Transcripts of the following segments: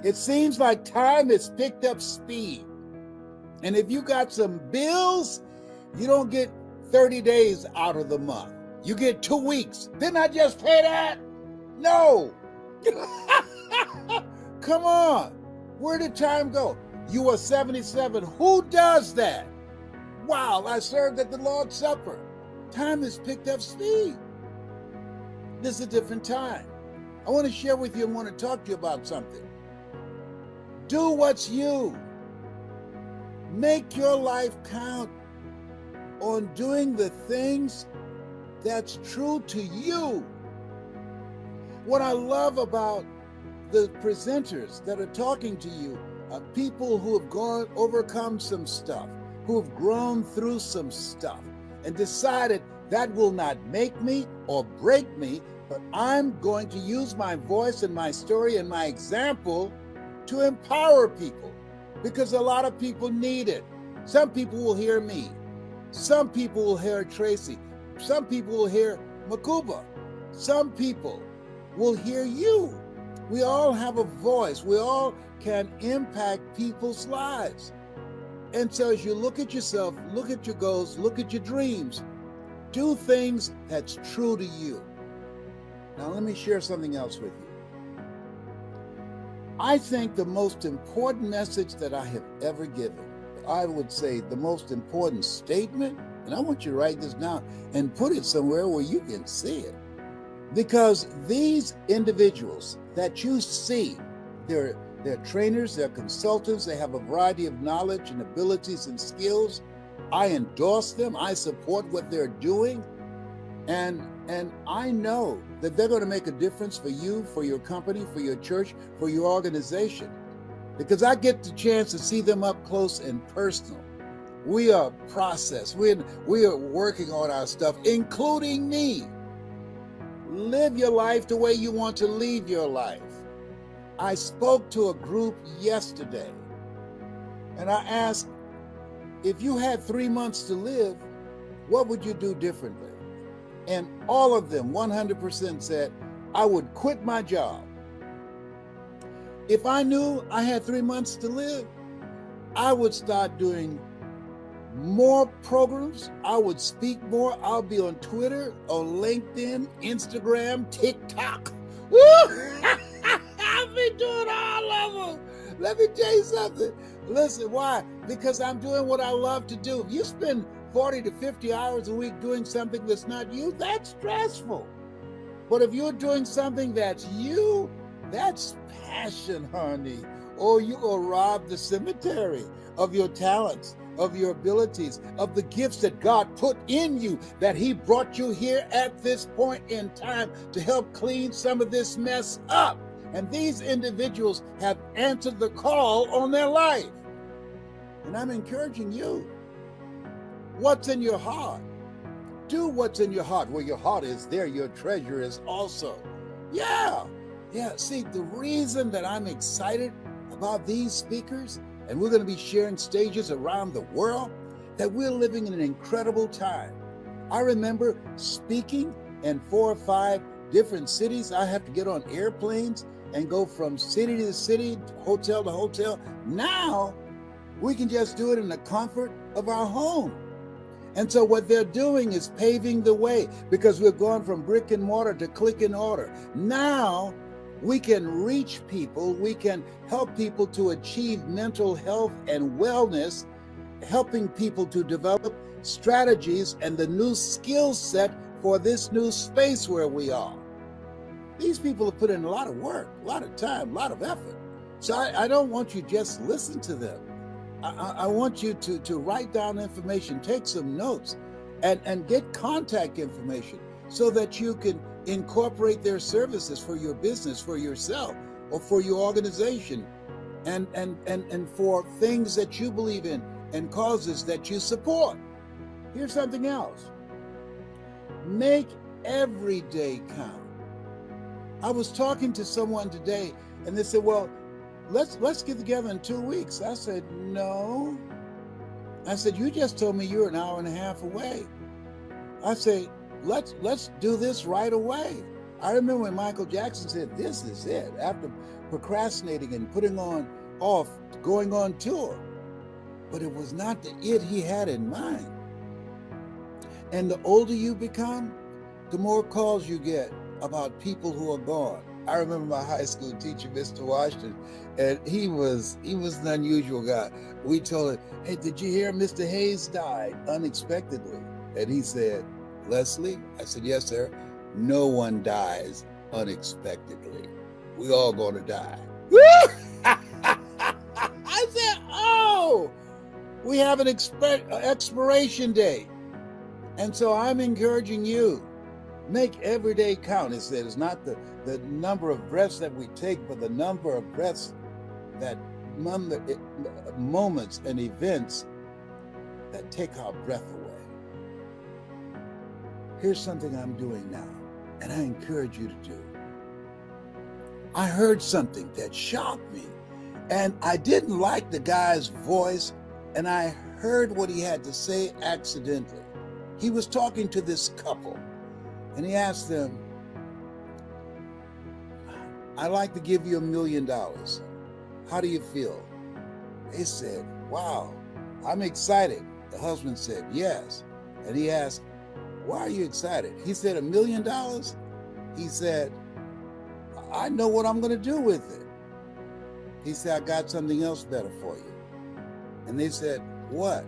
It seems like time has picked up speed. And if you got some bills, you don't get 30 days out of the month. You get 2 weeks. Didn't I just pay that? No. Come on. Where did time go? You are 77. Who does that? Wow, I served at the Lord's Supper. Time has picked up speed. This is a different time. I want to share with you and want to talk to you about something. Do what's you. Make your life count on doing the things that's true to you. What I love about the presenters that are talking to you are people who have overcome some stuff, who have grown through some stuff and decided that will not make me or break me, but I'm going to use my voice and my story and my example to empower people, because a lot of people need it. Some people will hear me. Some people will hear Tracy. Some people will hear Makuba. Some people will hear you. We all have a voice. We all can impact people's lives. And so as you look at yourself, look at your goals, look at your dreams, do things that's true to you. Now let me share something else with you. I think the most important message that I have ever given, I would say the most important statement, and I want you to write this down and put it somewhere where you can see it. Because these individuals that you see, they're trainers, they're consultants, they have a variety of knowledge and abilities and skills. I endorse them, I support what they're doing, and I know that they're going to make a difference for you, for your company, for your church, for your organization, because I get the chance to see them up close and personal. We are processed. We are working on our stuff, including me. Live your life the way you want to live your life. I spoke to a group yesterday, and I asked, if you had 3 months to live, what would you do differently? And all of them, 100% said, I would quit my job. If I knew I had 3 months to live, I would start doing more programs. I would speak more. I'll be on Twitter, on LinkedIn, Instagram, TikTok. Woo! I've been doing all of them. Let me tell you something. Listen, why? Because I'm doing what I love to do. If you spend 40 to 50 hours a week doing something that's not you, that's stressful. But if you're doing something that's you, that's passion, honey. Or you will rob the cemetery of your talents, of your abilities, of the gifts that God put in you, that He brought you here at this point in time to help clean some of this mess up. And these individuals have answered the call on their life. And I'm encouraging you. What's in your heart? Do what's in your heart. Where your heart is, there your treasure is also. Yeah. See, the reason that I'm excited about these speakers, and we're going to be sharing stages around the world, that we're living in an incredible time. I remember speaking in 4 or 5 different cities. I have to get on airplanes and go from city to city, hotel to hotel. Now, we can just do it in the comfort of our home. And so what they're doing is paving the way, because we're going from brick and mortar to click and order. Now we can reach people, we can help people to achieve mental health and wellness, helping people to develop strategies and the new skill set for this new space where we are. These people have put in a lot of work, a lot of time, a lot of effort. So I don't want you just listen to them. I want you to write down information, take some notes, and get contact information so that you can incorporate their services for your business, for yourself, or for your organization, and for things that you believe in and causes that you support. Here's something else. Make every day count. I was talking to someone today, and they said, well, let's get together in 2 weeks. I said, no. I said, you just told me you're an hour and a half away. I said, let's do this right away. I remember when Michael Jackson said, "This is it," after procrastinating and putting off going on tour. But it was not the it he had in mind. And the older you become, the more calls you get about people who are gone. I remember my high school teacher, Mr. Washington, and he was an unusual guy. We told him, "Hey, did you hear Mr. Hayes died unexpectedly?" And he said, "Leslie?" I said, "Yes, sir. No one dies unexpectedly. We all gonna die." I said, "Oh, we have an expiration date." And so I'm encouraging you, make every day count. It said it's not the number of breaths that we take, but the number of breaths that moments and events that take our breath away. Here's something I'm doing now, and I encourage you to do. I heard something that shocked me, and I didn't like the guy's voice, and I heard what he had to say accidentally. He was talking to this couple, and he asked them, "I'd like to give you $1 million. How do you feel?" They said, "Wow, I'm excited." The husband said, "Yes." And he asked, "Why are you excited?" He said, $1 million? He said, "I know what I'm going to do with it." He said, "I got something else better for you." And they said, "What?"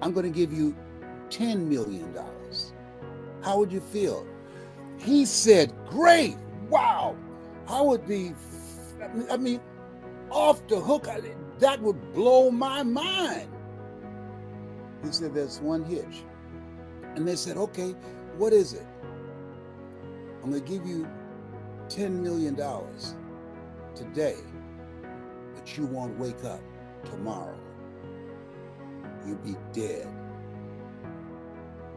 "I'm going to give you $10 million. How would you feel?" He said, "Great. Wow. I would be, off the hook. That would blow my mind." He said, "There's one hitch." And they said, "Okay, what is it?" "I'm going to give you $10 million today, but you won't wake up tomorrow. You'll be dead.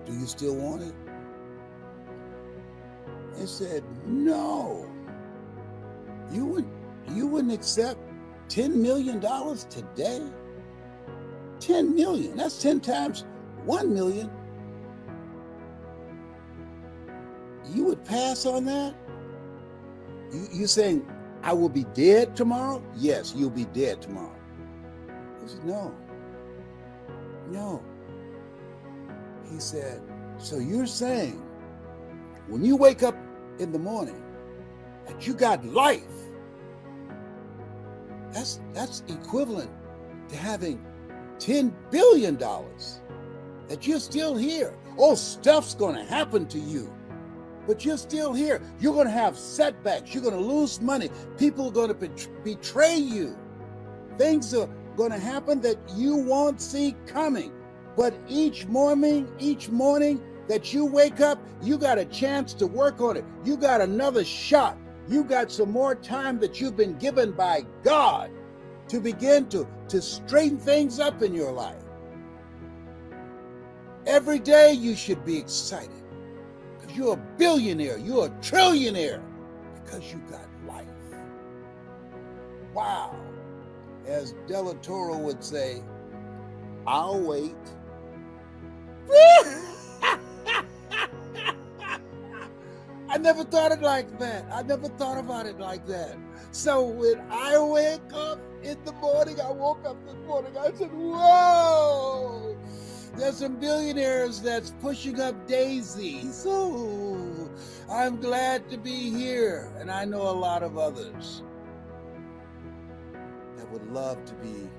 Do you still want it?" They said, "No. You wouldn't accept $10 million today? 10 million, that's 10 times 1 million. You would pass on that? You saying I will be dead tomorrow?" "Yes, you'll be dead tomorrow." He said, No. He said, "So you're saying when you wake up in the morning that you got life, that's equivalent to having $10 billion, that you're still here. Oh, stuff's going to happen to you, but you're still here. You're going to have setbacks. You're going to lose money. People are going to betray you. Things are going to happen that you won't see coming. But each morning that you wake up, you got a chance to work on it. You got another shot. You got some more time that you've been given by God to begin to straighten things up in your life. Every day you should be excited because you're a billionaire, you're a trillionaire, because you got life. Wow. As Della Toro would say, I'll wait. I never thought it like that. I never thought about it like that. So when I wake up in the morning, I woke up this morning, I said, whoa, there's some billionaires that's pushing up daisies. So I'm glad to be here. And I know a lot of others that would love to be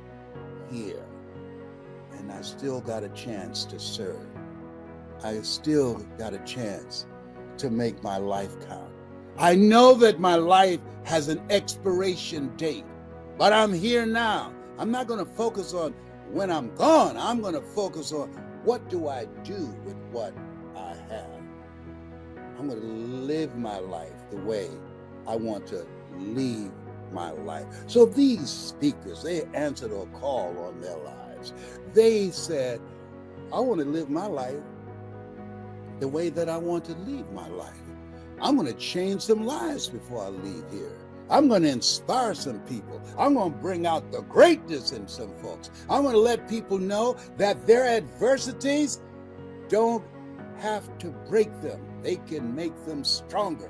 here. And I still got a chance to serve. I still got a chance to make my life count. I know that my life has an expiration date, but I'm here now. I'm not going to focus on when I'm gone. I'm going to focus on what do I do with what I have. I'm going to live my life the way I want to leave my life. So these speakers, they answered a call on their lives. They said, I want to live my life the way that I want to leave my life. I'm going to change some lives before I leave here. I'm going to inspire some people. I'm going to bring out the greatness in some folks. I'm going to let people know that their adversities don't have to break them. they can make them stronger.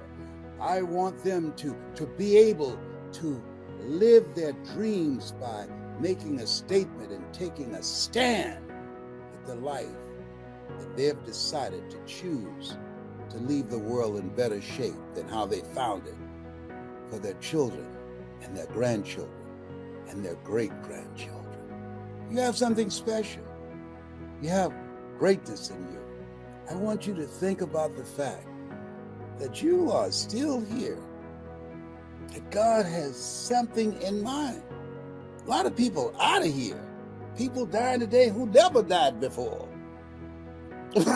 I want them to be able to live their dreams by making a statement and taking a stand with the life that they've decided to choose to leave the world in better shape than how they found it for their children and their grandchildren and their great-grandchildren. You have something special. You have greatness in you. I want you to think about the fact that you are still here, that God has something in mind. A lot of people out of here. People dying today who never died before. Come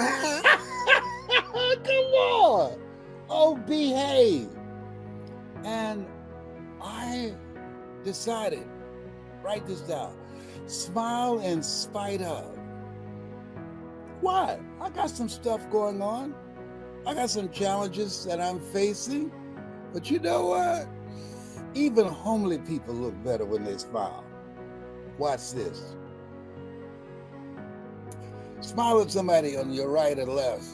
on. Oh, behave. And I decided, write this down, smile in spite of. Why? I got some stuff going on. I got some challenges that I'm facing. But you know what? Even homely people look better when they smile. Watch this. Smile at somebody on your right or left.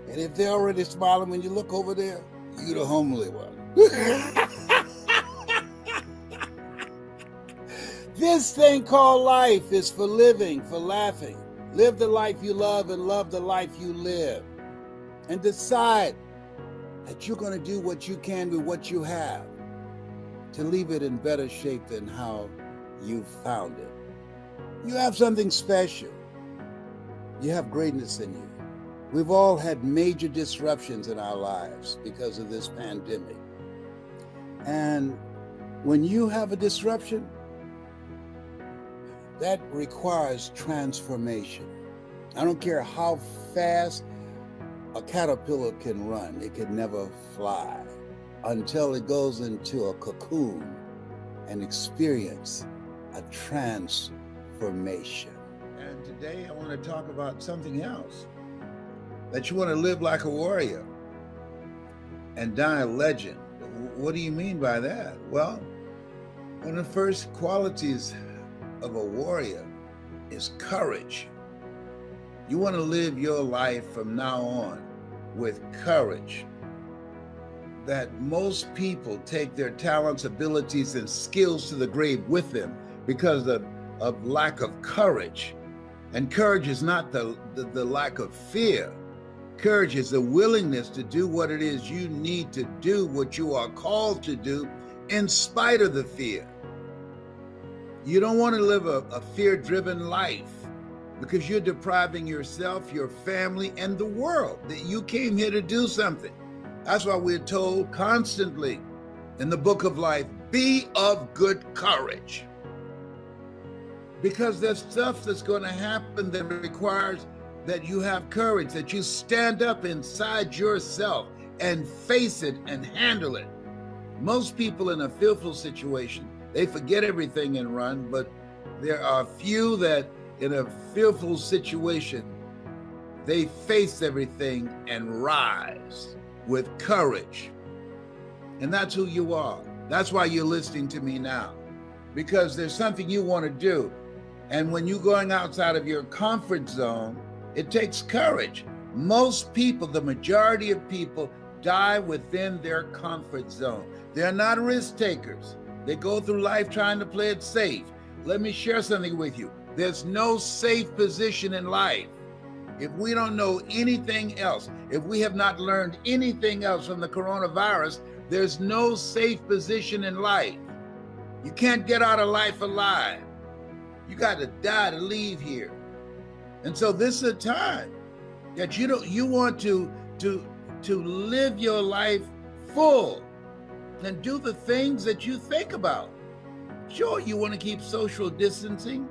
And if they're already smiling when you look over there, you're the homely one. This thing called life is for living, for laughing. Live the life you love and love the life you live. And decide that you're going to do what you can with what you have to leave it in better shape than how you found it. You have something special. You have greatness in you. We've all had major disruptions in our lives because of this pandemic. And when you have a disruption, that requires transformation. I don't care how fast a caterpillar can run, it can never fly until it goes into a cocoon and experience a transformation. And today I want to talk about something else. That you want to live like a warrior and die a legend. What do you mean by that? Well, one of the first qualities of a warrior is courage. You want to live your life from now on with courage. That most people take their talents, abilities, and skills to the grave with them because of lack of courage. And courage is not the lack of fear. Courage is the willingness to do what it is you need to do, what you are called to do, in spite of the fear. You don't want to live a fear-driven life because you're depriving yourself, your family, and the world that you came here to do something. That's why we're told constantly in the book of life, be of good courage. Because there's stuff that's going to happen that requires that you have courage, that you stand up inside yourself and face it and handle it. Most people in a fearful situation, they forget everything and run, but there are few that in a fearful situation, they face everything and rise with courage. And that's who you are. That's why you're listening to me now, because there's something you want to do. And when you're going outside of your comfort zone, it takes courage. Most people, the majority of people, die within their comfort zone. They're not risk takers. They go through life trying to play it safe. Let me share something with you. There's no safe position in life. If we don't know anything else, if we have not learned anything else from the coronavirus, there's no safe position in life. You can't get out of life alive. You got to die to leave here. And so this is a time that you want to live your life full and do the things that you think about. Sure, you want to keep social distancing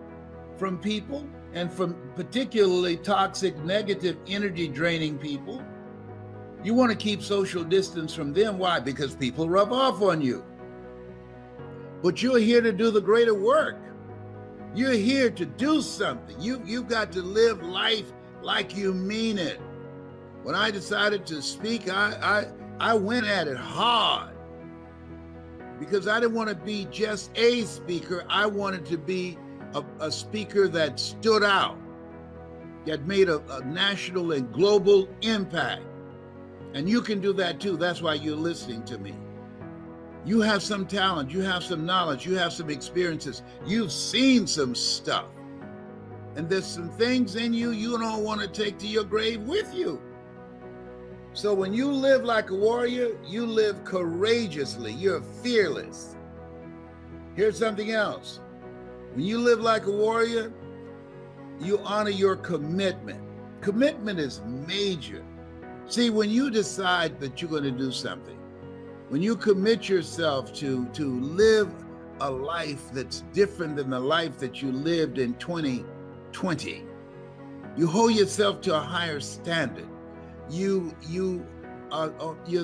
from people and from particularly toxic, negative, energy draining people. You want to keep social distance from them. Why? Because people rub off on you. But you're here to do the greater work. You're here to do something. You've got to live life like you mean it. When I decided to speak, I went at it hard because I didn't want to be just a speaker. I wanted to be a speaker that stood out. that made a national and global impact. And you can do that too. That's why you're listening to me. You have some talent, you have some knowledge, you have some experiences, you've seen some stuff. And there's some things in you you don't want to take to your grave with you. So when you live like a warrior, you live courageously, you're fearless. Here's something else. When you live like a warrior, you honor your commitment. Commitment is major. See, when you decide that you're going to do something, when you commit yourself to live a life that's different than the life that you lived in 2020, you hold yourself to a higher standard. You're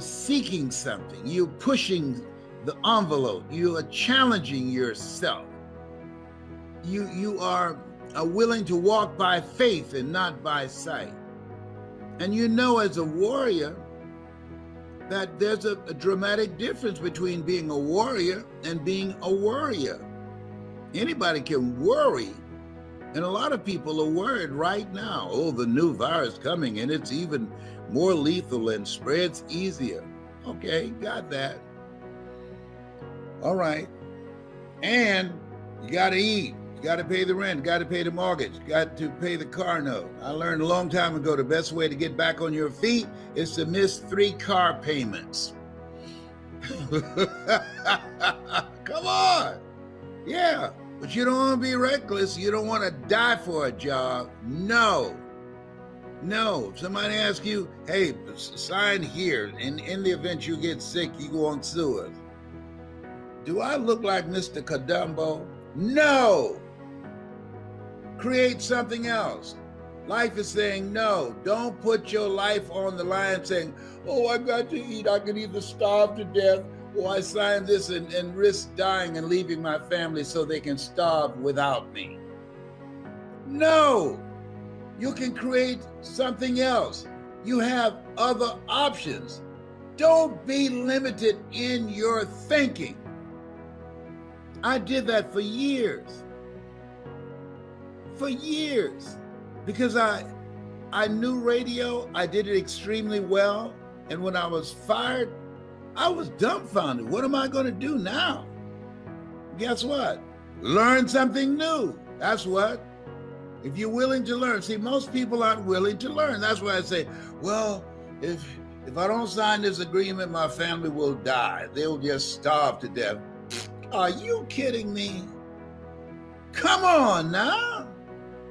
seeking something. You're pushing the envelope. You are challenging yourself. You are willing to walk by faith and not by sight. And you know, as a warrior, that there's a dramatic difference between being a warrior and being a worrier. Anybody can worry, and a lot of people are worried right now. Oh, the new virus coming, and it's even more lethal and spreads easier. Okay, got that. All right. And you got to eat. You got to pay the rent, got to pay the mortgage, got to pay the car note. I learned a long time ago the best way to get back on your feet is to miss 3 car payments. Come on. Yeah, but you don't want to be reckless. You don't want to die for a job. No. If somebody asks you, hey, sign here, and in the event you get sick, you go on sue us. Do I look like Mr. Kadumbo? No. Create something else. Life is saying no. Don't put your life on the line saying, oh, I got to eat. I can either starve to death or I sign this and risk dying and leaving my family so they can starve without me. No. You can create something else. You have other options. Don't be limited in your thinking. I did that for years. Because I knew radio, I did it extremely well, and when I was fired, I was dumbfounded. What am I going to do now? Guess what? Learn something new. That's what. If you're willing to learn. See, most people aren't willing to learn. That's why I say, well, if I don't sign this agreement, my family will die. They'll just starve to death. Are you kidding me? Come on now.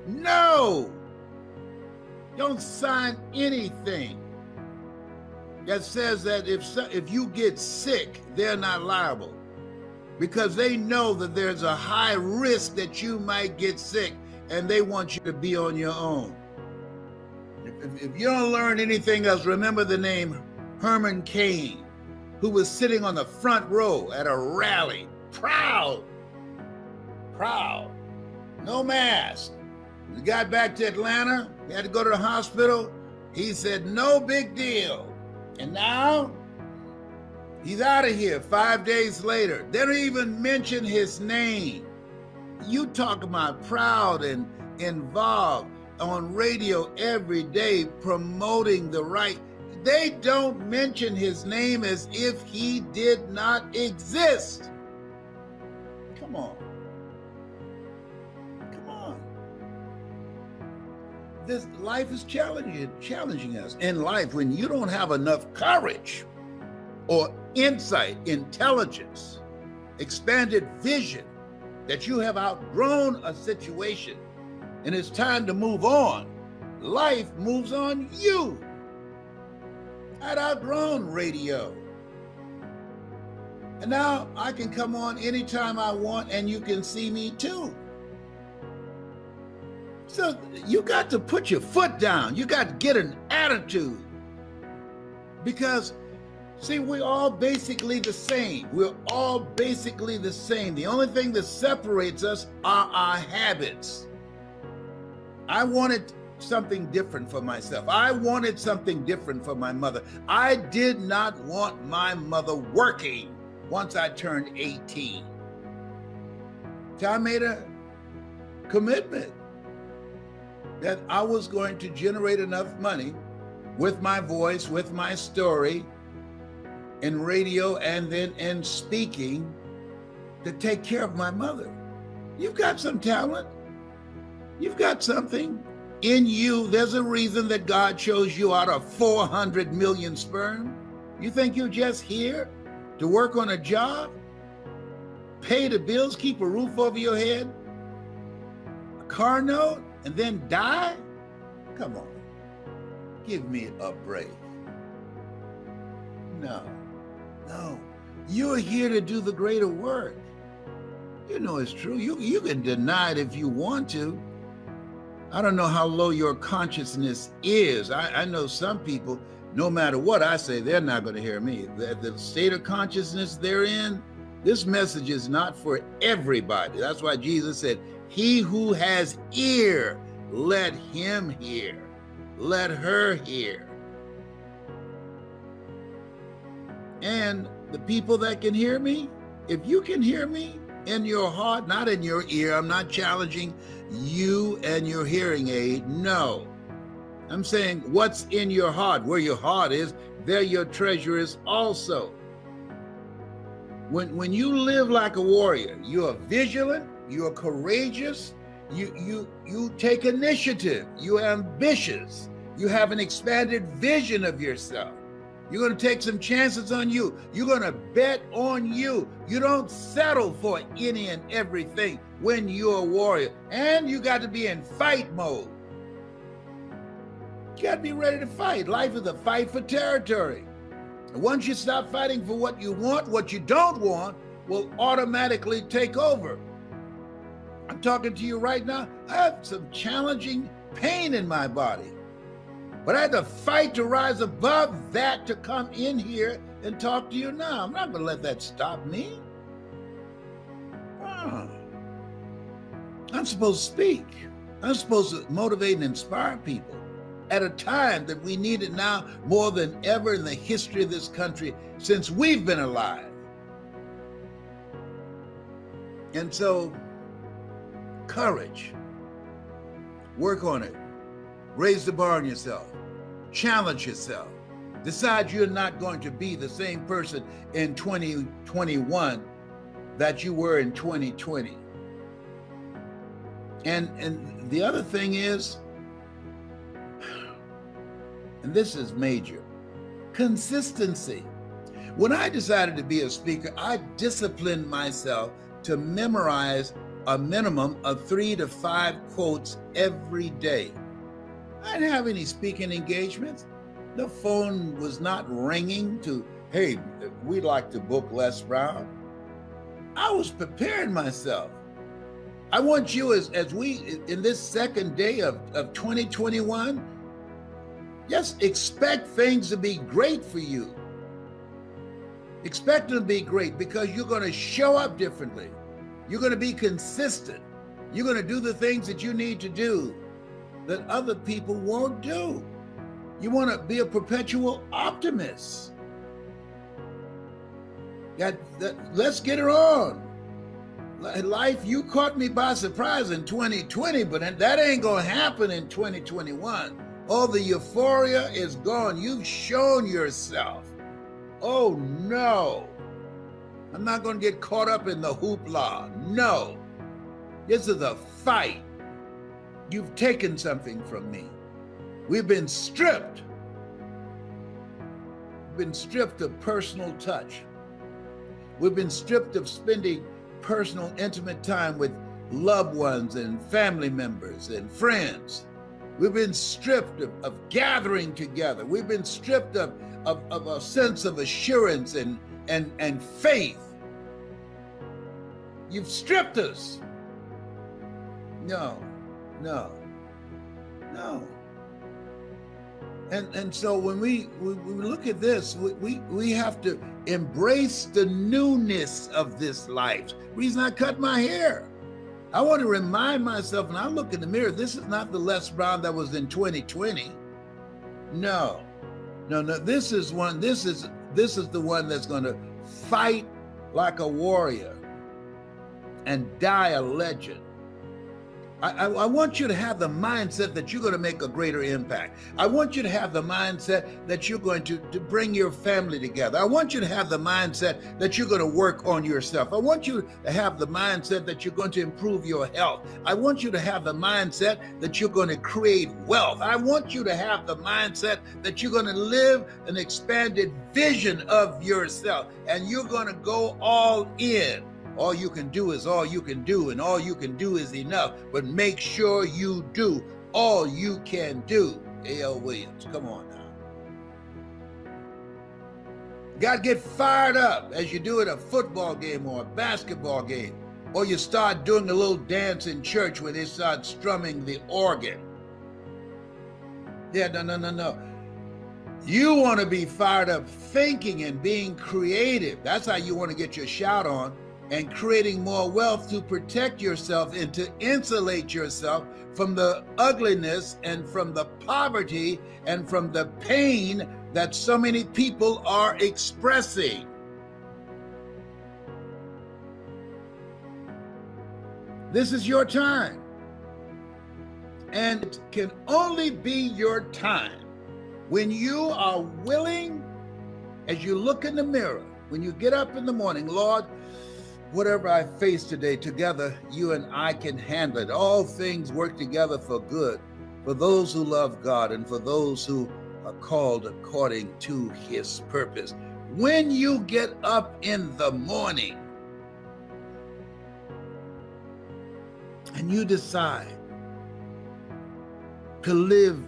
No. Don't sign anything that says that if you get sick, they're not liable, because they know that there's a high risk that you might get sick and they want you to be on your own. If you don't learn anything else, remember the name Herman Cain, who was sitting on the front row at a rally, proud, no mask. We got back to Atlanta, he had to go to the hospital. He said, no big deal. And now he's out of here 5 days later. They don't even mention his name. You talk about proud and involved on radio every day promoting the right. They don't mention his name as if he did not exist. Come on. This life is challenging us. In life, when you don't have enough courage or insight, intelligence, expanded vision, that you have outgrown a situation and it's time to move on, life moves on you. I'd outgrown radio. And now I can come on anytime I want and you can see me too. So you got to put your foot down. You got to get an attitude. Because, see, we're all basically the same. We're all basically the same. The only thing that separates us are our habits. I wanted something different for myself. I wanted something different for my mother. I did not want my mother working once I turned 18. So I made a commitment. that I was going to generate enough money with my voice, with my story, in radio and then in speaking to take care of my mother. You've got some talent. You've got something in you. There's a reason that God chose you out of 400 million sperm. You think you're just here to work on a job, pay the bills, keep a roof over your head, a car note, and then die? Come on, give me a break. No, you're here to do the greater work. You know it's true. You can deny it if you want to. I don't know how low your consciousness is. I know some people, no matter what I say, they're not going to hear me. The state of consciousness they're in, this message is not for everybody. That's why Jesus said, he who has ear, let him hear. Let her hear. And the people that can hear me, if you can hear me in your heart, not in your ear, I'm not challenging you and your hearing aid. No, I'm saying what's in your heart. Where your heart is, there your treasure is also. When you live like a warrior, you are vigilant, you are courageous, you take initiative, you are ambitious, you have an expanded vision of yourself. You're going to take some chances on you. You're going to bet on you. You don't settle for any and everything when you're a warrior. And you got to be in fight mode. You got to be ready to fight. Life is a fight for territory. And once you stop fighting for what you want, what you don't want will automatically take over. I'm talking to you right now. I have some challenging pain in my body. But I had to fight to rise above that to come in here and talk to you now. I'm not going to let that stop me. I'm supposed to speak. I'm supposed to motivate and inspire people at a time that we need it now more than ever in the history of this country since we've been alive. And so, courage. Work on it. Raise the bar on yourself. Challenge yourself. Decide you're not going to be the same person in 2021 that you were in 2020. And the other thing is, and this is major, consistency. When I decided to be a speaker, I disciplined myself to memorize a minimum of 3 to 5 quotes every day. I didn't have any speaking engagements. The phone was not ringing to, hey, we'd like to book Les Brown. I was preparing myself. I want you as we, in this second day of 2021, just expect things to be great for you. Expect them to be great because you're going to show up differently. You're going to be consistent. You're going to do the things that you need to do that other people won't do. You want to be a perpetual optimist. Let's get her on. Life, you caught me by surprise in 2020, but that ain't going to happen in 2021. All the euphoria is gone. You've shown yourself. Oh, no. I'm not going to get caught up in the hoopla. No. This is a fight. You've taken something from me. We've been stripped. We've been stripped of personal touch. We've been stripped of spending personal, intimate time with loved ones and family members and friends. We've been stripped of gathering together. We've been stripped of a sense of assurance and faith. You've stripped us. No. And so when we look at this, we have to embrace the newness of this life. Reason I cut my hair. I want to remind myself when I look in the mirror, this is not the Les Brown that was in 2020. No. This is the one that's going to fight like a warrior and die a legend. I want you to have the mindset that you're going to make a greater impact. I want you to have the mindset that you're going to bring your family together. I want you to have the mindset that you're going to work on yourself. I want you to have the mindset that you're going to improve your health. I want you to have the mindset that you're going to create wealth. I want you to have the mindset that you're going to live an expanded vision of yourself, and you're going to go all in. All you can do is all you can do, and all you can do is enough. But make sure you do all you can do. A.L. Williams, come on now. You got to get fired up as you do at a football game or a basketball game, or you start doing a little dance in church where they start strumming the organ. Yeah, no. You want to be fired up thinking and being creative. That's how you want to get your shout on. And creating more wealth to protect yourself and to insulate yourself from the ugliness and from the poverty and from the pain that so many people are expressing. This is your time. And it can only be your time when you are willing, as you look in the mirror, when you get up in the morning, Lord, whatever I face today, together, you and I can handle it. All things work together for good, for those who love God and for those who are called according to his purpose. When you get up in the morning and you decide to live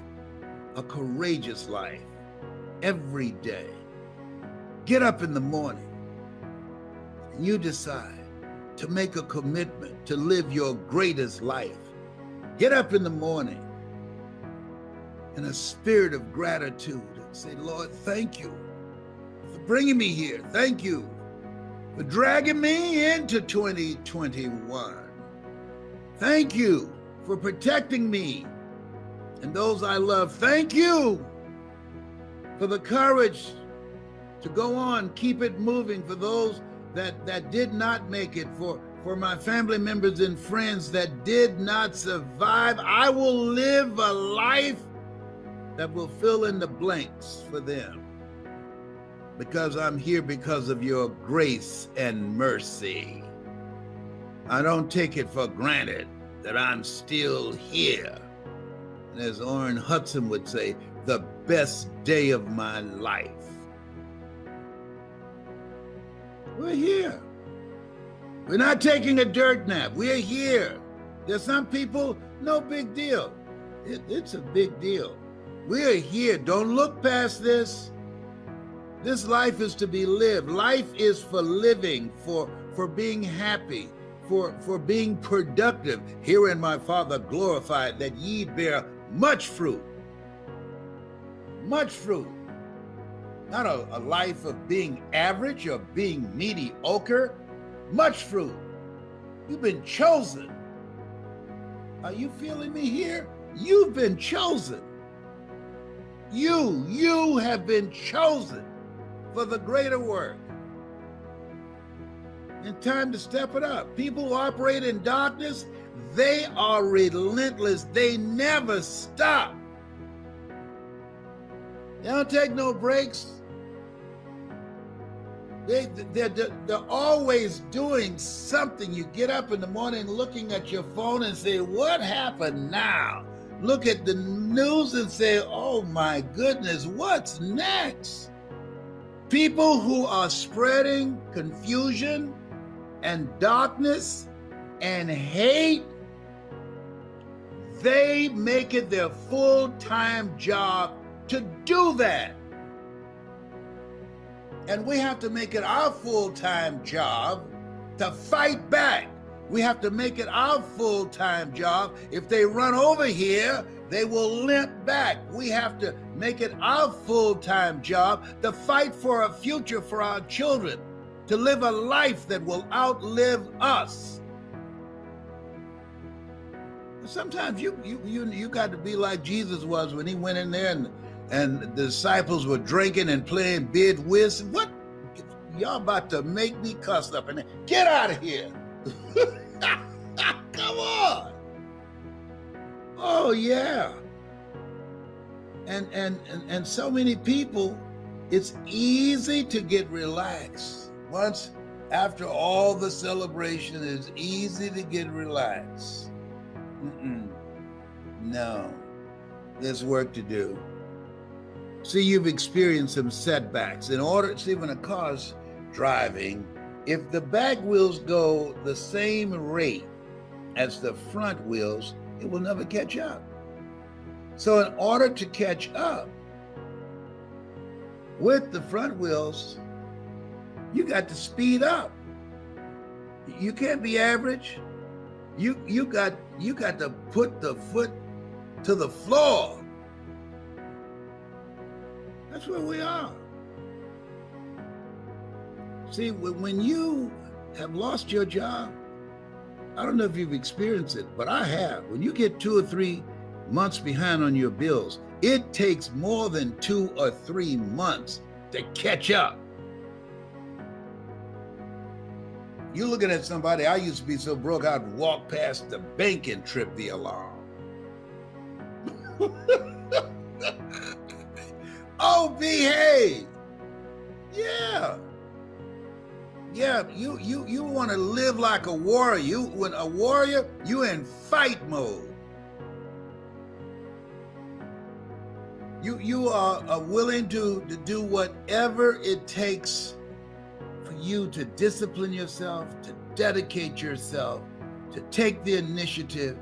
a courageous life every day, get up in the morning, you decide to make a commitment to live your greatest life. Get up in the morning in a spirit of gratitude and say, Lord, thank you for bringing me here. Thank you for dragging me into 2021. Thank you for protecting me and those I love. Thank you for the courage to go on, keep it moving, for those that did not make it, for my family members and friends that did not survive. I will live a life that will fill in the blanks for them, because I'm here because of your grace and mercy. I don't take it for granted that I'm still here. And as Orrin Hudson would say, the best day of my life. We're here. We're not taking a dirt nap. We're here. There's some people, no big deal. It's a big deal. We're here. Don't look past this. This life is to be lived. Life is for living, for being happy, for being productive. Herein my Father glorified, that ye bear much fruit. Much fruit. Not a life of being average or being mediocre. Much fruit. You've been chosen. Are you feeling me here? You've been chosen. You have been chosen for the greater work. It's time to step it up. People who operate in darkness, they are relentless. They never stop. They don't take no breaks. They're always doing something. You get up in the morning looking at your phone and say, what happened now? Look at the news and say, oh my goodness, what's next? People who are spreading confusion and darkness and hate, they make it their full-time job to do that. And we have to make it our full-time job to fight back. We have to make it our full-time job. If they run over here, they will limp back. We have to make it our full-time job to fight for a future for our children, to live a life that will outlive us. Sometimes you got to be like Jesus was when he went in there and the disciples were drinking and playing bid whist. What? Y'all about to make me cuss up in there. Get out of here. Come on. Oh yeah. And so many people, it's easy to get relaxed. Once after all the celebration, it's easy to get relaxed. No, there's work to do. See, you've experienced some setbacks. When a car's driving, if the back wheels go the same rate as the front wheels, it will never catch up. So in order to catch up with the front wheels, you got to speed up. You can't be average. You got to put the foot to the floor. That's where we are. See, when you have lost your job, I don't know if you've experienced it, but I have. When you get 2 or 3 months behind on your bills, it takes more than 2 or 3 months to catch up. You're looking at somebody, I used to be so broke, I'd walk past the bank and trip the alarm. Oh, behave. Yeah. Yeah, you want to live like a warrior. When a warrior, you in fight mode. You are willing to do whatever it takes for you to discipline yourself, to dedicate yourself, to take the initiative,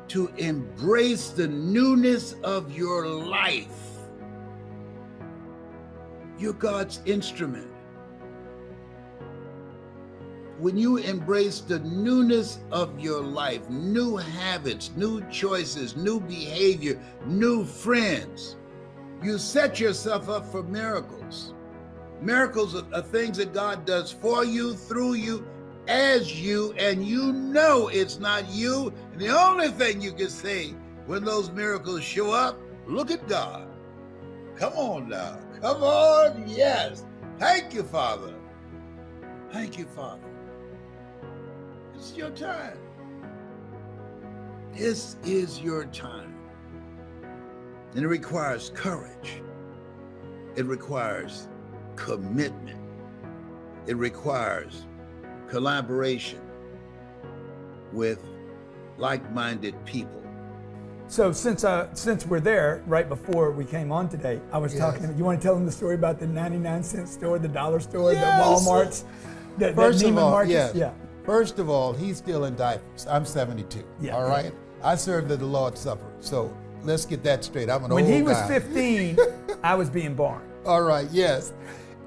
to embrace the newness of your life. You're God's instrument. When you embrace the newness of your life, new habits, new choices, new behavior, new friends, you set yourself up for miracles. Miracles are things that God does for you, through you, as you, and you know it's not you. And the only thing you can say when those miracles show up, look at God. Come on now. Come on, yes. Thank you, Father. Thank you, Father. It's your time. This is your time. And it requires courage. It requires commitment. It requires collaboration with like-minded people. So since we're there, right before we came on today, I was talking, you want to tell them the story about the 99-cent store, the dollar store, the Walmarts, the Neiman Marcus? Yeah. First of all, he's still in diapers. I'm 72, all right? I served at the Lord's Supper, so let's get that straight. I'm an old guy. When he was 15, I was being born. All right, yes.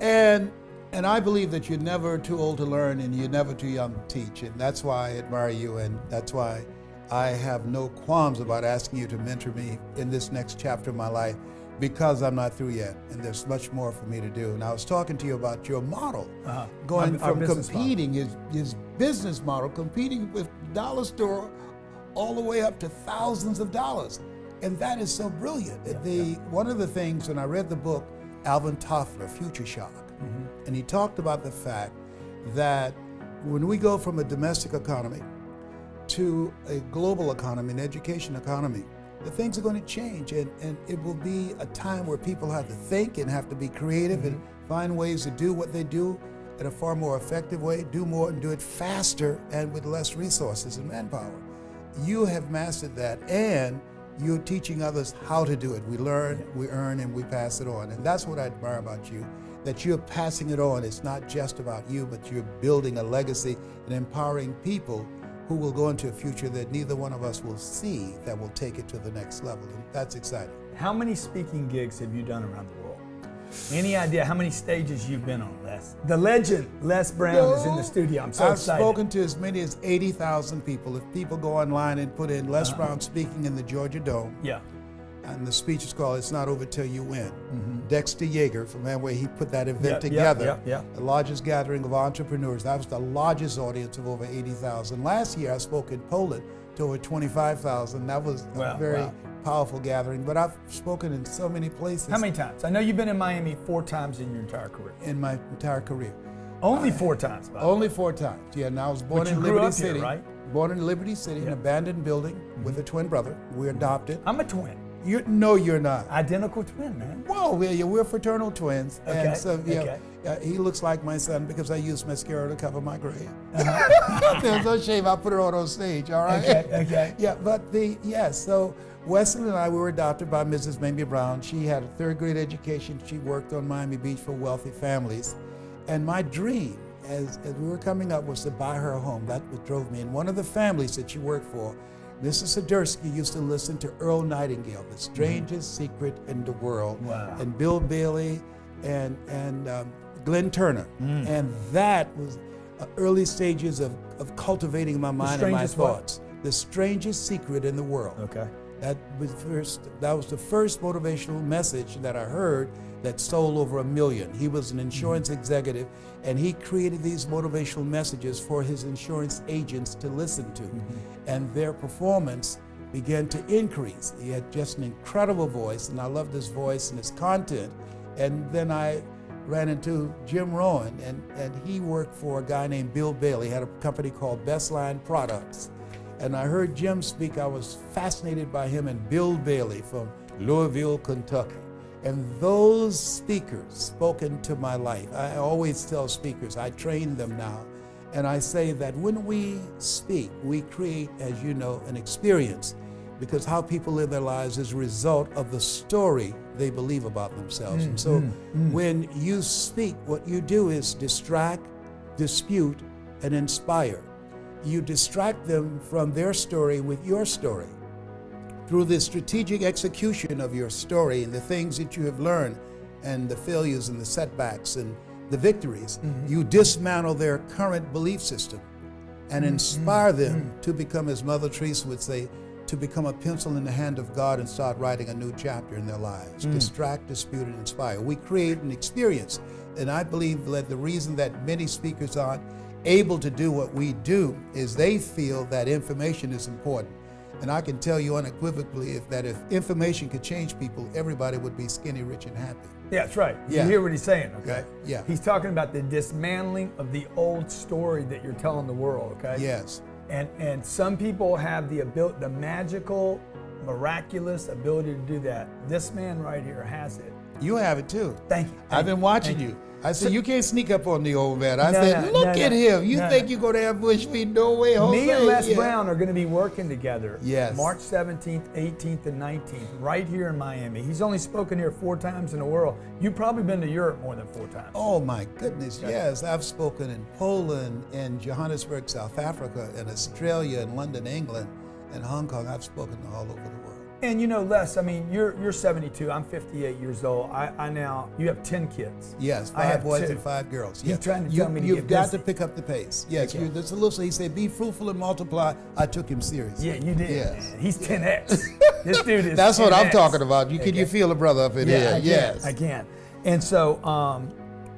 And I believe that you're never too old to learn and you're never too young to teach, and that's why I admire you, and that's why I have no qualms about asking you to mentor me in this next chapter of my life, because I'm not through yet, and there's much more for me to do. And I was talking to you about your model, going from competing, his business model, competing with dollar store all the way up to thousands of dollars. And that is so brilliant. One of the things, when I read the book, Alvin Toffler, Future Shock, and he talked about the fact that when we go from a domestic economy to a global economy, an education economy, the things are going to change, and it will be a time where people have to think and have to be creative and find ways to do what they do in a far more effective way, do more and do it faster and with less resources and manpower. You have mastered that, and you're teaching others how to do it. We learn, we earn, and we pass it on. And that's what I admire about you, that you're passing it on. It's not just about you, but you're building a legacy and empowering people who will go into a future that neither one of us will see, that will take it to the next level. And that's exciting. How many speaking gigs have you done around the world? Any idea how many stages you've been on, Les? The legend, Les Brown, is in the studio. I'm so excited. I've spoken to as many as 80,000 people. If people go online and put in Les Brown speaking in the Georgia Dome, and the speech is called "It's Not Over Till You Win." Dexter Yeager from Amway, he put that event together. The largest gathering of entrepreneurs. That was the largest audience of over 80,000. Last year I spoke in Poland to over 25,000. That was a very powerful gathering, but I've spoken in so many places. How many times? I know you've been in Miami 4 times in your entire career. In my entire career. Only 4 times, by the way. Only 4 times, yeah. And I was born in Liberty City. Here, right? born in Liberty City, an abandoned building with a twin brother. We're adopted. I'm a twin. No, you're not. Identical twin, man. Whoa, we're fraternal twins. Okay, And so, okay. he looks like my son because I use mascara to cover my gray. There's no shame. I put it on stage, all right? Okay. Yeah, but so Wesley and I, we were adopted by Mrs. Mamie Brown. She had a third grade education. She worked on Miami Beach for wealthy families. And my dream as we were coming up was to buy her a home. That's what drove me. And one of the families that she worked for, Mrs. Swiderski, used to listen to Earl Nightingale, The Strangest Secret in the World. Wow. And Bill Bailey and Glenn Turner. And that was early stages of cultivating my mind and my thoughts. The Strangest Secret in the World. Okay. That was the first motivational message that I heard that sold over 1 million. He was an insurance executive, and he created these motivational messages for his insurance agents to listen to. And their performance began to increase. He had just an incredible voice, and I loved his voice and his content. And then I ran into Jim Rohn, and he worked for a guy named Bill Bailey. He had a company called Best Line Products. And I heard Jim speak. I was fascinated by him and Bill Bailey from Louisville, Kentucky. And those speakers spoke into my life. I always tell speakers, I train them now, and I say that when we speak, we create, as you know, an experience, because how people live their lives is a result of the story they believe about themselves. And so when you speak, what you do is distract, dispute, and inspire. You distract them from their story with your story. Through the strategic execution of your story and the things that you have learned and the failures and the setbacks and the victories, you dismantle their current belief system and inspire them to become, as Mother Teresa would say, to become a pencil in the hand of God and start writing a new chapter in their lives. Distract, dispute, and inspire. We create an experience, and I believe that the reason that many speakers aren't able to do what we do is they feel that information is important. And I can tell you unequivocally if information could change people, everybody would be skinny, rich, and happy. Yeah, that's right. Yeah. You hear what he's saying, okay? Yeah. He's talking about the dismantling of the old story that you're telling the world, okay? Yes. And some people have the ability, the magical, miraculous ability to do that. This man right here has it. You have it too. Thank you. I've been watching you. I said, you can't sneak up on the old man. I said, look at no, him. You no, think you're going to ambush me? No way, Jose. Me and Les Brown are going to be working together. Yes. March 17th, 18th, and 19th, right here in Miami. He's only spoken here 4 times in the world. You've probably been to Europe more than 4 times. Oh my goodness, yes. I've spoken in Poland, in Johannesburg, South Africa, in Australia, in London, England, and Hong Kong. I've spoken all over the world. And you know, Les, I mean, you're 72. I'm 58 years old. You have 10 kids. Yes, I have 5 boys 2. and 5 girls. He's Yes. trying to tell me to You've get got busy. to pick up the pace. Yes, Okay. there's a little, he said, be fruitful and multiply. I took him seriously. Yeah, you did. Yes. Man. He's 10X. This dude is That's what I'm 10X. talking about. Can you feel a brother up in here? Yes. I can. And so,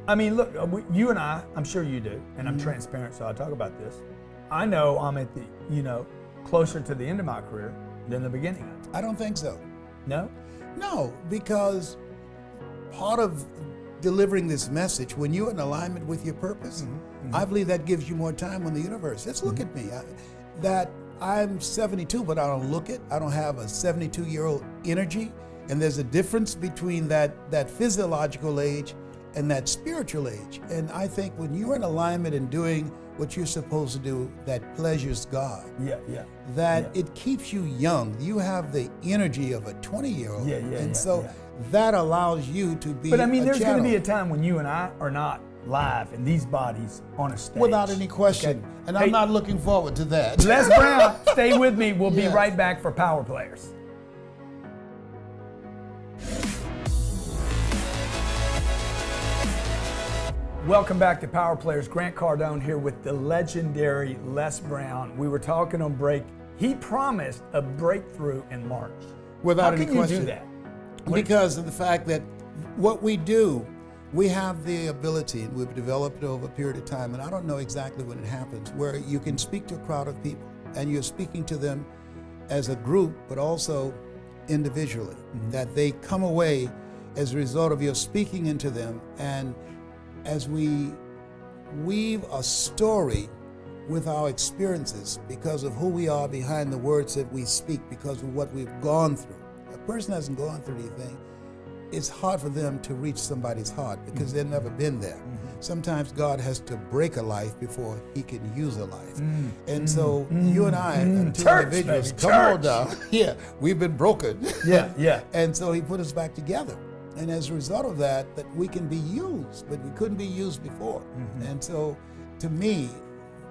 I mean, look, you and I'm sure you do, and I'm transparent, so I'll talk about this. I know I'm at the, closer to the end of my career than the beginning of it. I don't think so. No? No, because part of delivering this message, when you're in alignment with your purpose, I believe that gives you more time on the universe. Let's look at me. I'm 72, but I don't look it. I don't have a 72-year-old energy. And there's a difference between that physiological age and that spiritual age. And I think when you're in alignment and doing what you're supposed to do that pleasures God, it keeps you young. You have the energy of a 20-year-old. That allows you to be But I mean, there's going to be a channel. time when you and I are not live in these bodies on a stage. Without any question. Okay. And I'm not looking forward to that. Les Brown, stay with me. We'll be Yes. right back for Power Players. Welcome back to Power Players. Grant Cardone here with the legendary Les Brown. We were talking on break. He promised a breakthrough in March. Without How any can question. you do that? Because of the fact that what we do, we have the ability, and we've developed it over a period of time, and I don't know exactly when it happens, where you can speak to a crowd of people, and you're speaking to them as a group, but also individually, that they come away as a result of your speaking into them. And as we weave a story with our experiences, because of who we are behind the words that we speak, because of what we've gone through. A person hasn't gone through anything, it's hard for them to reach somebody's heart because they've never been there. Sometimes God has to break a life before he can use a life. And so you and I, two Church, individuals, baby, come on church. down. Yeah, we've been broken. Yeah. And so he put us back together. And as a result of that we can be used, but we couldn't be used before. And so to me,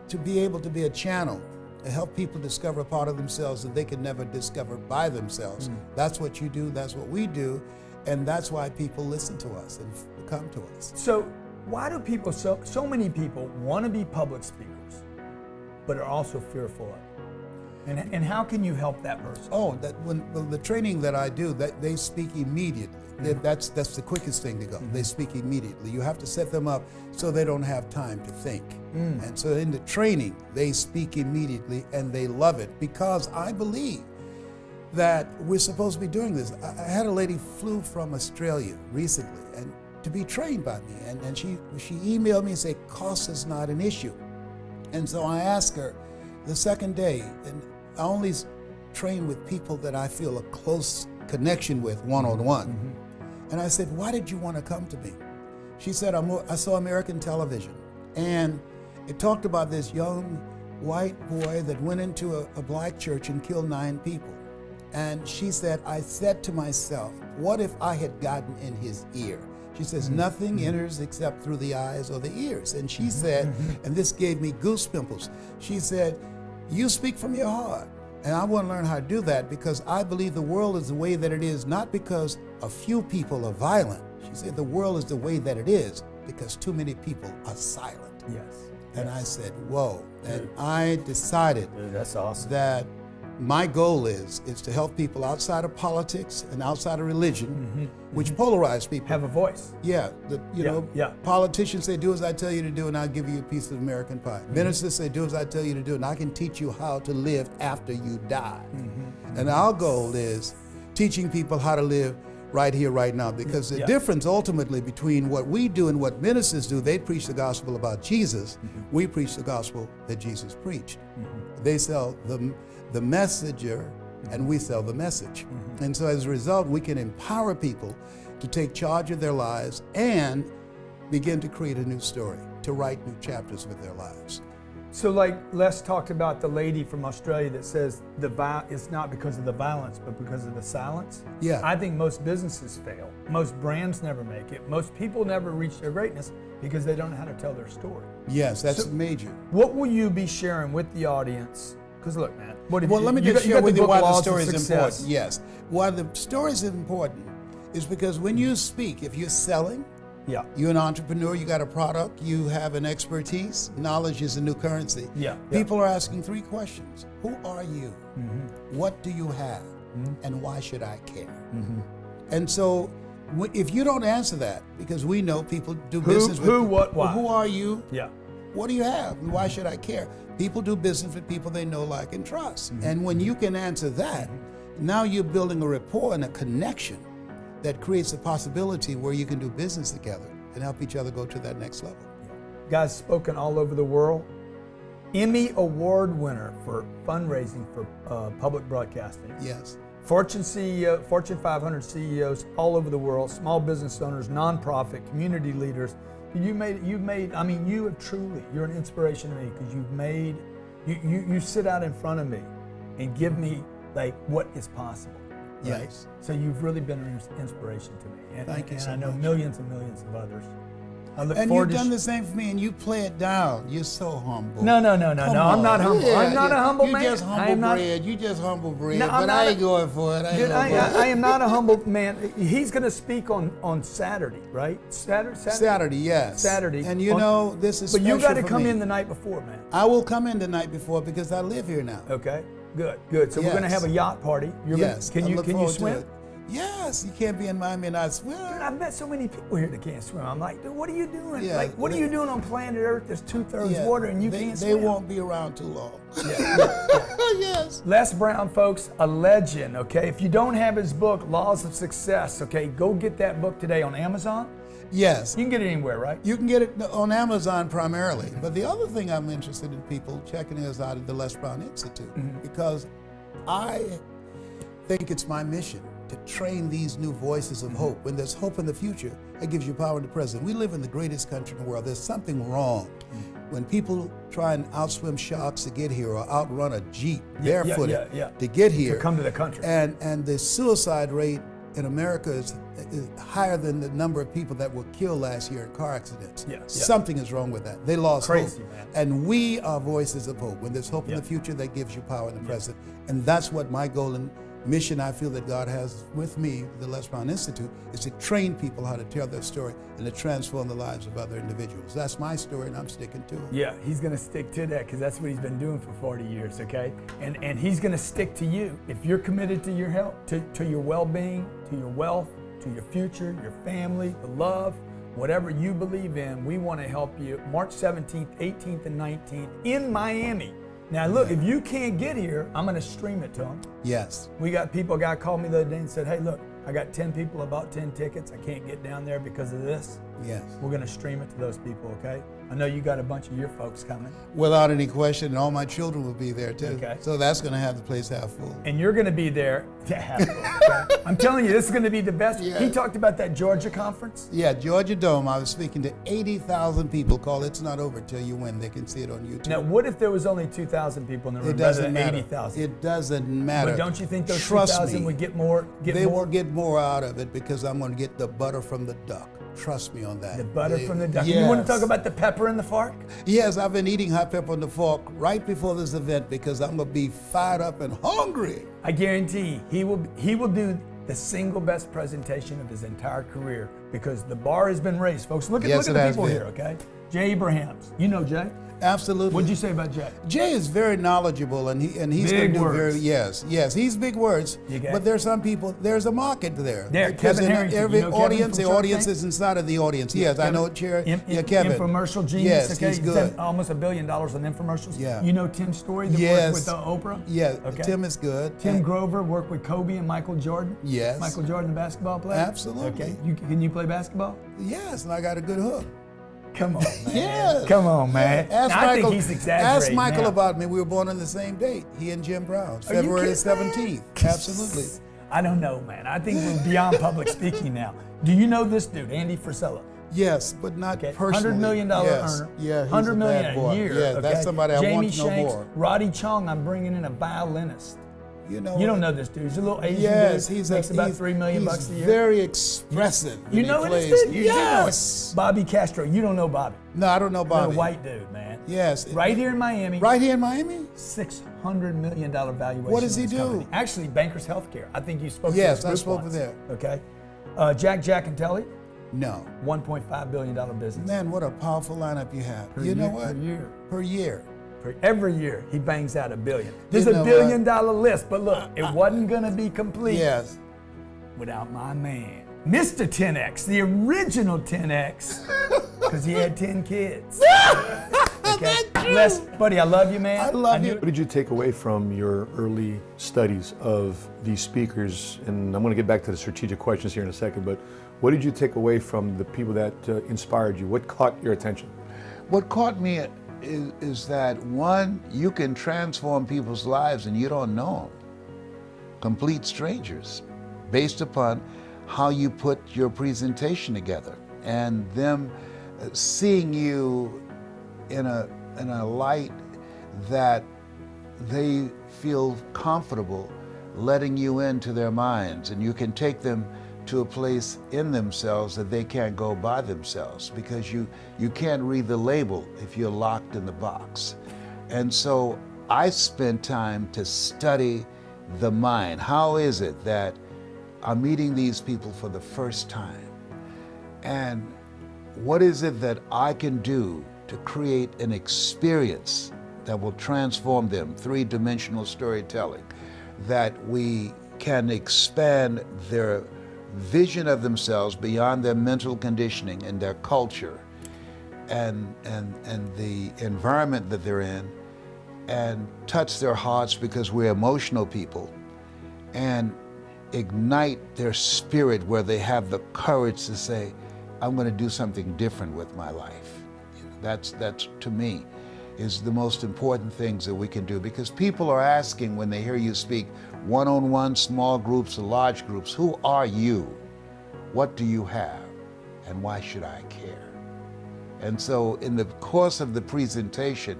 to be able to be a channel to help people discover a part of themselves that they could never discover by themselves, that's what you do, that's what we do, and that's why people listen to us and come to us. So why do people, so many people want to be public speakers, but are also fearful of it? And how can you help that person? Oh, the training that I do, that they speak immediately. That's the quickest thing to go. They speak immediately. You have to set them up so they don't have time to think. And so in the training, they speak immediately and they love it, because I believe that we're supposed to be doing this. I had a lady flew from Australia recently and to be trained by me, and she emailed me and said, cost is not an issue. And so I asked her the second day, and I only train with people that I feel a close connection with one-on-one. And I said, why did you want to come to me? She said, I saw American television, and it talked about this young white boy that went into a black church and killed 9 people. And she said, I said to myself, what if I had gotten in his ear? She says, nothing enters except through the eyes or the ears. And she said, and this gave me goose pimples, she said, you speak from your heart. And I want to learn how to do that, because I believe the world is the way that it is, not because a few people are violent. She said the world is the way that it is because too many people are silent. Yes. And I said, whoa. And I decided That's awesome. that my goal is to help people outside of politics and outside of religion, which polarize people. Have a voice. Yeah, Yeah. Politicians say, do as I tell you to do, and I'll give you a piece of American pie. Ministers say, do as I tell you to do, and I can teach you how to live after you die. And our goal is teaching people how to live right here, right now, because the difference ultimately between what we do and what ministers do, they preach the gospel about Jesus. We preach the gospel that Jesus preached. They sell the messenger, and we sell the message. And so as a result, we can empower people to take charge of their lives and begin to create a new story, to write new chapters with their lives. So like Les talked about the lady from Australia that says it's not because of the violence, but because of the silence. Yeah. I think most businesses fail. Most brands never make it. Most people never reach their greatness because they don't know how to tell their story. Yes, that's major. What will you be sharing with the audience? Because look, man. Let me just share with you why the story is important. Yes. Why the story is important is because when you speak, if you're selling, you're an entrepreneur, you got a product, you have an expertise, knowledge is a new currency. People are asking 3 questions. Who are you? What do you have? And why should I care? And so if you don't answer that, because we know people do business with what, why? Who are you? Yeah. What do you have? And why should I care? People do business with people they know, like, and trust. And when you can answer that, now you're building a rapport and a connection that creates a possibility where you can do business together and help each other go to that next level. Guys spoken all over the world. Emmy Award winner for fundraising for public broadcasting. Yes. Fortune 500 CEOs all over the world, small business owners, nonprofit, community leaders. You're an inspiration to me, because you sit out in front of me and give me like what is possible. Right? Yes. So you've really been an inspiration to me. Thank you so I know much. millions and millions of others. I look And forward you've to done the same for me, and you play it down. You're so humble. No. Come I'm on. not humble. Yeah, I'm not a humble you man. Just I humble am not. bread. You just humble bread. No, I'm but not I a- ain't going for it. Dude, I am not a humble man. He's going to speak on Saturday, right? Saturday, yes. Saturday. And you know, this is But you got to for come me. in the night before, man. I will come in the night before because I live here now. Okay. Good. So we're going to Yes. have a yacht party. Yes. Can I you look can you forward to swim? it. Yes, you can't be in Miami and not swim. Dude, I've met so many people here that can't swim. I'm like, dude, what are you doing? Yeah, like, what are you doing on planet Earth that's 2/3 water and you can't They swim? won't be around too long. Yeah. Yes. Les Brown, folks, a legend, okay? If you don't have his book, Laws of Success, okay, go get that book today on Amazon. Yes. You can get it anywhere, right? You can get it on Amazon primarily. But the other thing I'm interested in people checking is out at the Les Brown Institute, because I think it's my mission to train these new voices of hope. When there's hope in the future, it gives you power in the present. We live in the greatest country in the world. There's something wrong when people try and outswim sharks to get here or outrun a Jeep barefooted to get here. To come to the country. And the suicide rate in America is higher than the number of people that were killed last year in car accidents. Something is wrong with that. They lost hope. Man. And we are voices of hope. When there's hope in the future, that gives you power in the present. And that's what my goal and mission I feel that God has with me, the Les Brown Institute, is to train people how to tell their story and to transform the lives of other individuals. That's my story, and I'm sticking to it. Yeah, he's going to stick to that because that's what he's been doing for 40 years, okay? And he's going to stick to you. If you're committed to your health, to your well-being, to your wealth, to your future, your family, the love, whatever you believe in, we want to help you. March 17th, 18th, and 19th in Miami. Now look, if you can't get here, I'm going to stream it to them. Yes. We got people, a guy called me the other day and said, hey, look, I got 10 people, I bought 10 tickets. I can't get down there because of this. Yes. We're going to stream it to those people, okay? I know you got a bunch of your folks coming. Without any question, and all my children will be there too. Okay. So that's going to have the place half full. And you're going to be there to half full, okay? I'm telling you, this is going to be the best. Yeah. He talked about that Georgia conference. Yeah, Georgia Dome. I was speaking to 80,000 people. Call It's Not Over Till You Win. They can see it on YouTube. Now, what if there was only 2,000 people in the room It doesn't rather than matter. 80,000? It doesn't matter. But don't you think those Trust 2,000 me, would get more? They will get more out of it because I'm going to get the butter from the duck. Trust me on that. The butter from the duck. Yes. You want to talk about the pepper in the fork? Yes, I've been eating hot pepper on the fork right before this event because I'm going to be fired up and hungry. I guarantee he will do the single best presentation of his entire career because the bar has been raised, folks. Look at the people here, okay? Jay Abrahams. You know Jay? Absolutely. What'd you say about Jay? Jay is very knowledgeable, and he's going to do words. He's big words. Okay. But there's some people. There's a market there. Because in Kevin Harrington, every you know Kevin audience, from the Shark audience Tank? is inside of the audience. Yes, Kevin, I know Kevin. Infomercial genius. Yes, okay? he's good. Done almost $1 billion on infomercials. Yeah. You know Tim Story that worked with Oprah. Yeah. Okay. Tim is good. Tim Grover worked with Kobe and Michael Jordan. Yes. Michael Jordan, the basketball player. Absolutely. Okay. Can you play basketball? Yes, and I got a good hook. Come on, man. Yes. Come on, man. I think he's exaggerating. Ask Michael now. about me. We were born on the same date. He and Jim Brown, Are you February kidding? 17th. Absolutely. I don't know, man. I think we're beyond public speaking now. Do you know this dude, Andy Frisella? Yes, but not personally. $100 million yes. earner. Yeah, he's $100 a million bad a boy. year. Yeah, okay? that's somebody I Jamie want to know Shanks, more. Roddy Chong, I'm bringing in a violinist. You know, You don't know this dude. He's a little Asian yes, dude. he's Makes about he's, $3 million he's a year. very expressive. You when know he this plays. dude? You do know Yes. it. Bobby Castro. You don't know Bobby. No, I don't know Bobby. The white dude, man. Yes. Right here in Miami. Right here in Miami? $600 million valuation. What does he of this do? company. Actually, Bankers Healthcare. I think you spoke to Yes, this I group spoke once. with them. Okay. Jack and Telly, No. $1.5 billion business. Man, what a powerful lineup you have. Per you know year- what? per year. Per year. Every year he bangs out $1 billion. There's You a know $1 billion list, but look, it wasn't gonna be complete Yes. without my man, Mr. 10X, the original 10X, because he had 10 kids. Okay, Les, buddy, I love you, man. I love you. What did you take away from your early studies of these speakers? And I'm going to get back to the strategic questions here in a second, but what did you take away from the people that inspired you? What caught your attention? What caught me is that, one, you can transform people's lives and you don't know them. Complete strangers, based upon how you put your presentation together and them seeing you in a light that they feel comfortable letting you into their minds, and you can take them to a place in themselves that they can't go by themselves, because you can't read the label if you're locked in the box. And so I spent time to study the mind. How is it that I'm meeting these people for the first time? And what is it that I can do to create an experience that will transform them, three-dimensional storytelling, that we can expand their vision of themselves beyond their mental conditioning and their culture and the environment that they're in, and touch their hearts, because we're emotional people, and ignite their spirit where they have the courage to say, I'm going to do something different with my life. That's to me is the most important things that we can do, because people are asking when they hear you speak, one-on-one, small groups, or large groups, who are you? What do you have? And why should I care? And so in the course of the presentation,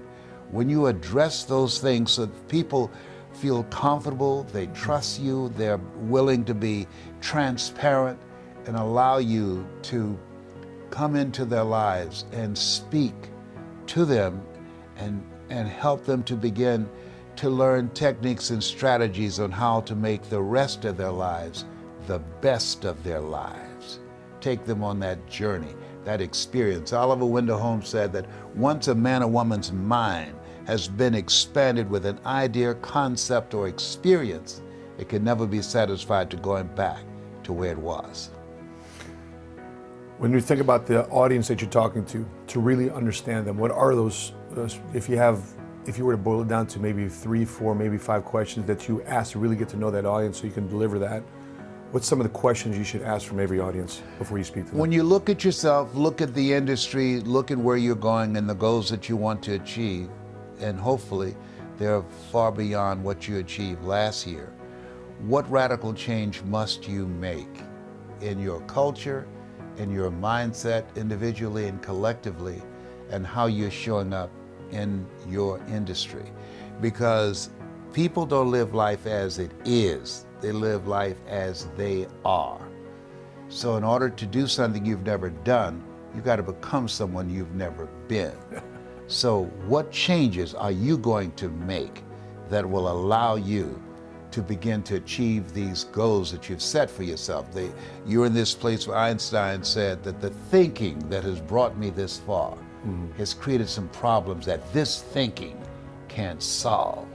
when you address those things so that people feel comfortable, they trust you, they're willing to be transparent and allow you to come into their lives and speak to them and help them to begin to learn techniques and strategies on how to make the rest of their lives the best of their lives. Take them on that journey, that experience. Oliver Wendell Holmes said that once a man or woman's mind has been expanded with an idea, concept, or experience, it can never be satisfied to going back to where it was. When you think about the audience that you're talking to really understand them, what are those, if you were to boil it down to maybe 3, 4, maybe 5 questions that you ask to really get to know that audience so you can deliver that, what's some of the questions you should ask from every audience before you speak to them? When you look at yourself, look at the industry, look at where you're going and the goals that you want to achieve, and hopefully they're far beyond what you achieved last year, what radical change must you make in your culture, in your mindset, individually and collectively, and how you're showing up in your industry? Because people don't live life as it is, they live life as they are. So in order to do something you've never done, you've got to become someone you've never been. So what changes are you going to make that will allow you to begin to achieve these goals that you've set for yourself? You're in this place where Einstein said that the thinking that has brought me this far has created some problems that this thinking can't solve.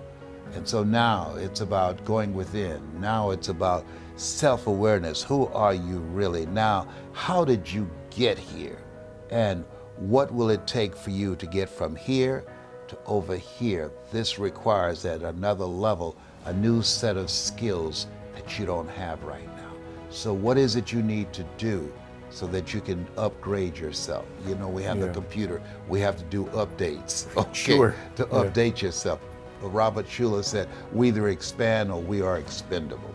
And so now it's about going within. Now it's about self-awareness. Who are you really? Now, how did you get here? And what will it take for you to get from here to over here? This requires at another level a new set of skills that you don't have right now. So what is it you need to do so that you can upgrade yourself? You know, we have the computer, we have to do updates, okay, to update yourself. Robert Schuller said, we either expand or we are expendable.